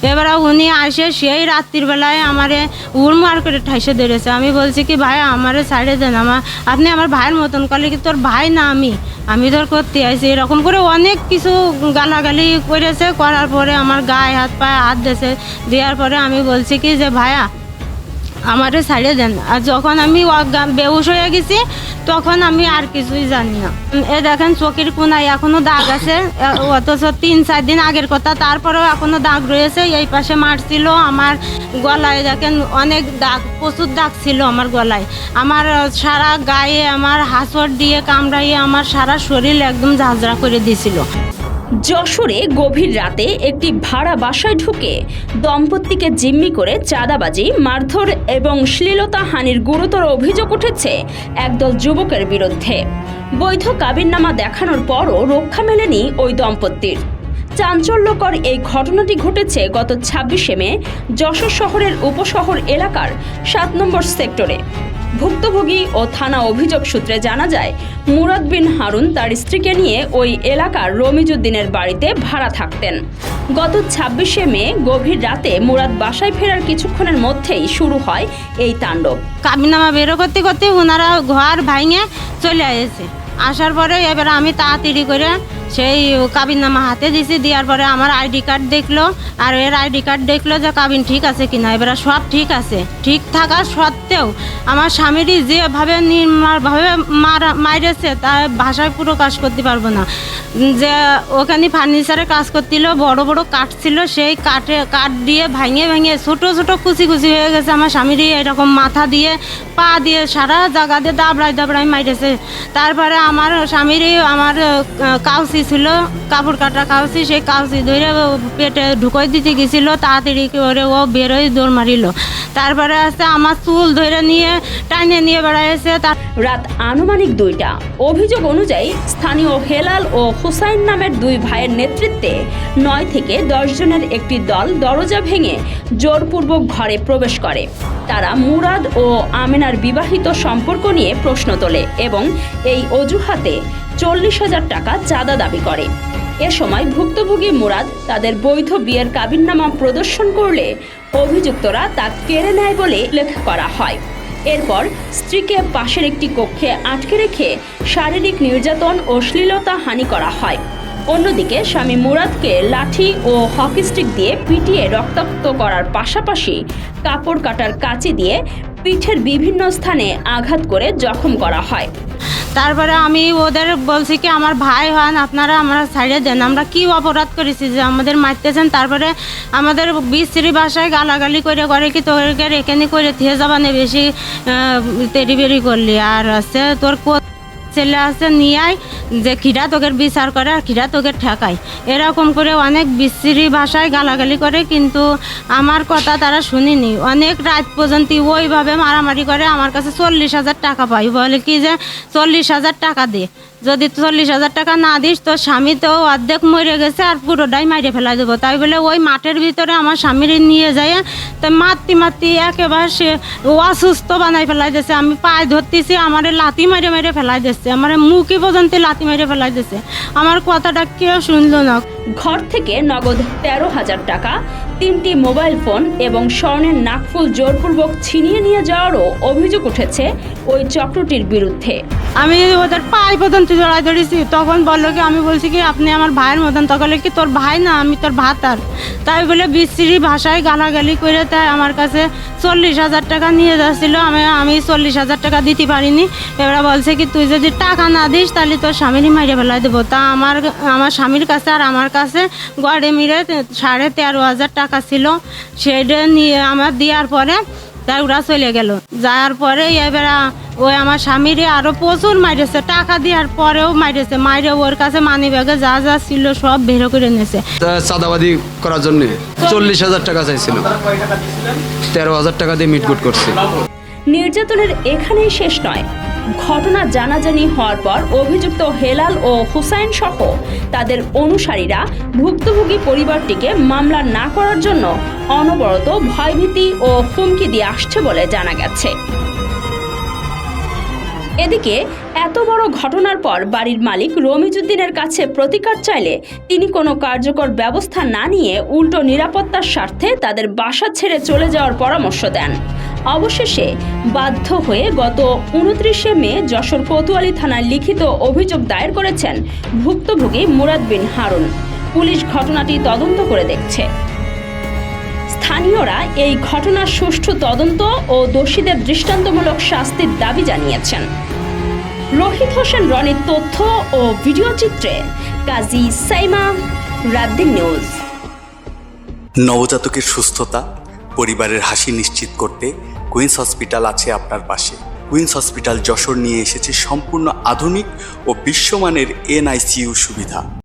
এবারে উনি আসে সেই রাত্রির বেলায় আমারে উড়মার করে ঠাইসে ধরেছে। আমি বলছি কি ভাই আমারে ছাড়ে দেন, আপনি আমার ভাইয়ের মতন করলে কি তোর ভাই না আমি তোর করতে আইছি, এরকম করে অনেক কিছু গালাগালি করেছে। করার পরে আমার গায়ে হাত পায়ে হাত দিয়েছে, দেওয়ার পরে আমি বলছি কি যে ভাইয়া আমারে ছাড়িয়ে দেন। আর যখন আমি বেহুশ হয়ে গেছি তখন আমি আর কিছুই জানি না। এ দেখেন চোখের কোনায় এখনো দাগ আছে, অথচ 3-4 দিন আগের কথা, তারপরেও এখনো দাগ রয়েছে। এই পাশে মারছিল, আমার গলায় দেখেন অনেক দাগ, প্রচুর দাগ ছিল আমার গলায়। আমার সারা গায়ে আমার হাঁচড় দিয়ে কামড়াইয়ে আমার সারা শরীর একদম ঝাঁঝরা করে দিয়েছিল। যশোরে গভীর রাতে একটি ভাড়া বাসায় ঢুকে দম্পতিকে জিম্মি করে চাঁদাবাজি, মারধর এবং শ্লীলতাহানির গুরুতর অভিযোগ উঠেছে একদল যুবকের বিরুদ্ধে। বৈধ কাবিননামা দেখানোর পরও রক্ষা মেলেনি ওই দম্পতির। চাঞ্চল্যকর এই ঘটনাটি ঘটেছে গত 26শে মে যশোর শহরের উপশহর এলাকার 7 নম্বর সেক্টরে। ভুক্তভোগী ও থানা অভিযোগ সূত্রে জানা যায়, মুরাদ বিন হারুন তার স্ত্রীকে নিয়ে ওই এলাকার রমিজউদ্দিনের বাড়িতে ভাড়া থাকতেন। গত 26শে মে গভীর রাতে মুরাদ বাসায় ফেরার কিছুক্ষণের মধ্যেই শুরু হয় এই তাণ্ডব। কাবিননামা বেরো করতে করতে ওনারা ঘর ভাঙে চলে এসেছে। আসার পরে এবার আমি তাড়াতাড়ি করে সেই কাবিননামা হাতে দিছি। দেওয়ার পরে আমার আইডি কার্ড দেখলো, আর এর আইডি কার্ড দেখলো যে কাবিন ঠিক আছে কিনা। এবারে সব ঠিক আছে, ঠিক থাকা সত্ত্বেও আমার স্বামীরই যেভাবে নির্মমভাবে মাইরেছে তা ভাষায় প্রকাশ করতে পারবো না। যে ওখানে ফার্নিচারে কাজ করছিল, বড় বড় কাঠ ছিল, সেই কাঠ দিয়ে ভেঙে ভেঙে ছোটো ছোটো কুচি কুচি হয়ে গেছে। আমার স্বামীরই এরকম মাথা দিয়ে পা দিয়ে সারা জায়গা দিয়ে দাবড়াই মাইরেছে। তারপরে আমার স্বামীরই আমার কাউসি ছিল, কাপড় কাটা কাউসি, সেই কাউসি ধরে পেটে ঢুকাই দিতে গেছিল। তাড়াতাড়ি করে ও বেরোয় দৌড় মারিল। তারপরে আছে আমার চুল ধরে নিয়ে টাইনে নিয়ে বেড়াইছে। রাত আনুমানিক 2টা। অভিযোগ অনুযায়ী স্থানীয় হেলাল ও হুসাইন নামের 2 ভাইয়ের নেতৃত্বে 9 থেকে 10 জনের একটি দল দরজা ভেঙে জোরপূর্বক ঘরে প্রবেশ করে। তারা মুরাদ ও আমেনার বিবাহিত সম্পর্ক নিয়ে প্রশ্ন তোলে এবং এই অজুহাতে 40,000 টাকা চাঁদা দাবি করে। এ সময় ভুক্তভোগী মুরাদ তাদের বৈধ বিয়ের কাবিননামা প্রদর্শন করলে অভিযুক্তরা তা কেড়ে নেয় বলে উল্লেখ করা হয়। এরপর স্ত্রীকে পাশের একটি কক্ষে আটকে রেখে শারীরিক নির্যাতন ও শ্লীলতাহানি করা হয়। অন্যদিকে স্বামী মুরাদকে লাঠি ও হকি স্টিক দিয়ে পিটিয়ে রক্তাক্ত করার পাশাপাশি কাপড় কাটার কাঁচি দিয়ে পিঠের বিভিন্ন স্থানে আঘাত করে জখম করা হয়। তারপরে আমি ওদের বলছি কি আমার ভাই হন, আপনারা আমরা ছাড়িয়ে দেন, আমরা কি অপরাধ করেছি যে আমাদের মারতেছেন। তারপরে আমাদের বিশ্রী ভাষায় গালাগালি করে কি তোকে এখানে করে থিয়ে যাবানে বেশি তেড়ি করলি, আর আছে তোর ছেলে আছে নিয়ে আয় যে খিরা তোকে বিচার করে আর খিরা তোকে ঠেকায়, এরকম করে অনেক বিশ্রী ভাষায় গালাগালি করে। কিন্তু আমার কথা তারা শুনিনি। অনেক রাত পর্যন্ত ওইভাবে মারামারি করে। আমার কাছে 40,000 টাকা পাই, বলে কি যে 40,000 টাকা দে, যদি 40,000 টাকা না দিস তোর স্বামী তো অর্ধেক মরে গেছে আর পুরোটাই মাইরে ফেলা দেবো। তাই বলে ওই মাঠের ভিতরে আমার স্বামীর নিয়ে যায়, তো মারতে একেবারে সে অসুস্থ বানাই ফেলাই দিয়েছে। আমি পায়ে ধরতেছি, আমার লাথি মেরে ফেলাই দিচ্ছে, আমার মুখে পর্যন্ত লাথি মেরে ফেলাই দিচ্ছে। আমার কথাটা কেউ শুনলো না। ঘর থেকে নগদ 13,000 টাকা, 3টি মোবাইল ফোন এবং স্বর্ণের নাকফুল জোরপূর্বক ছিনিয়ে নিয়ে যাওয়ারও অভিযোগ উঠেছে ওই চক্রটির বিরুদ্ধে। আমি ওদের পায়ে পর্যন্ত জড়াই ধরেছি। তখন বললো কি, আমি বলছি কি আপনি আমার ভাইয়ের মতন। তখন কি তোর ভাই না, আমি তোর ভাতার। তাই বলে বিশ্রী ভাষায় গালাগালি করে তাই আমার কাছে 40,000 টাকা নিয়ে যাচ্ছিল। আমি 40,000 টাকা দিতে পারিনি। এবার বলছে কি তুই যদি টাকা না দিস তাহলে তোর স্বামীরই মাইরে ফেলাই দেবো। তা আমার স্বামীর কাছে আর আমার কাছে গড়ে মিলে 13,500 টাকা ছিল। সেটা নিয়ে আমার দেওয়ার পরে তাই ওরা চলে গেল। যাওয়ার পরে এবার ওই আমার স্বামীরে আরো প্রচুর মাইরেছে, টাকা দেওয়ার পরেও মাইরেছে। মাইরে ওর কাছে মানি ব্যাগে যা যা ছিল সব বের করে নিয়েছে। চাঁদাবাদি করার জন্য 40,000 টাকা চাইছিল, 13,000 টাকা দিয়ে মিটগুট করছে। নির্যাতনের এখানেই শেষ নয়। ঘটনা জানাজানি হওয়ার পর অভিযুক্ত হেলাল ও হুসাইন সহ তাদের অনুসারীরা ভুক্তভোগী পরিবারটিকে মামলা না করার জন্য অনবরত ভয়ভীতি ও হুমকি দিয়ে আসছে বলে জানা গেছে। এদিকে এত বড় ঘটনার পর বাড়ির মালিক রমিজউদ্দিনের কাছে প্রতিকার চাইলে তিনি কোনো কার্যকর ব্যবস্থা না নিয়ে উল্টো নিরাপত্তার স্বার্থে তাদের বাসা ছেড়ে চলে যাওয়ার পরামর্শ দেন। অবশেষে বাধ্য হয়ে গত 29শে মে যশোর কোতোয়ালি থানায় লিখিত অভিযোগ দায়ের করেছেন ভুক্তভোগী মুরাদ বিন হারুন। পুলিশ ঘটনাটি তদন্ত করে দেখছে। স্থানীয়রা এই ঘটনার সুষ্ঠু তদন্ত ও দোষীদের দৃষ্টান্তমূলক শাস্তির দাবি জানিয়েছেন। রোহিত হোসেন রনির তথ্য ও ভিডিও চিত্রে কাজী সাইমা, রাত-দিন নিউজ। নবজাতকের সুস্থতা, পরিবারের হাসি নিশ্চিত করতে কুইন্স হসপিটাল আছে আপনার পাশে। কুইন্স হসপিটাল যশোর নিয়ে এসেছে সম্পূর্ণ আধুনিক ও বিশ্বমানের NICU সুবিধা।